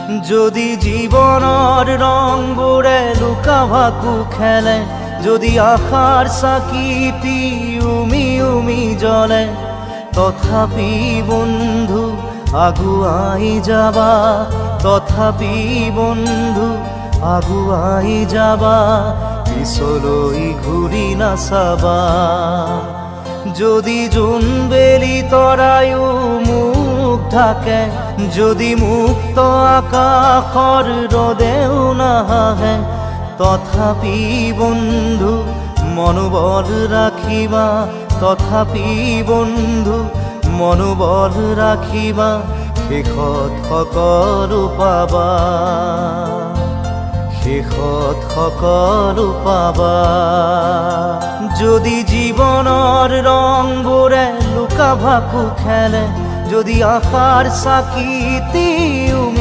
যদি জীবনৰ ৰংবোৰে লুকা ভাকু খেলে, যদি আশাৰ চাকিটি উমি উমি জ্বলে, তথাপি বন্ধু আগুৱাই যাবা, তথাপি বন্ধু আগুৱাই যাবা, পিছলৈ ঘূৰি নাচাবা। যদি জোনবেলি তৰায়ো মুখ ঢাকে, যদি মুক্ত আকাশৰ ৰদেও নাহে, তথাপি বন্ধু মনোবল ৰাখিবা, তথাপি বন্ধু মনোবল ৰাখিবা, শেষত সকলো পাবা, শেষত সকলো পাবা। যদি জীৱনৰ ৰংবোৰে লুকা ভাকু খেলে, যদি আশাৰ চাকিটি উমি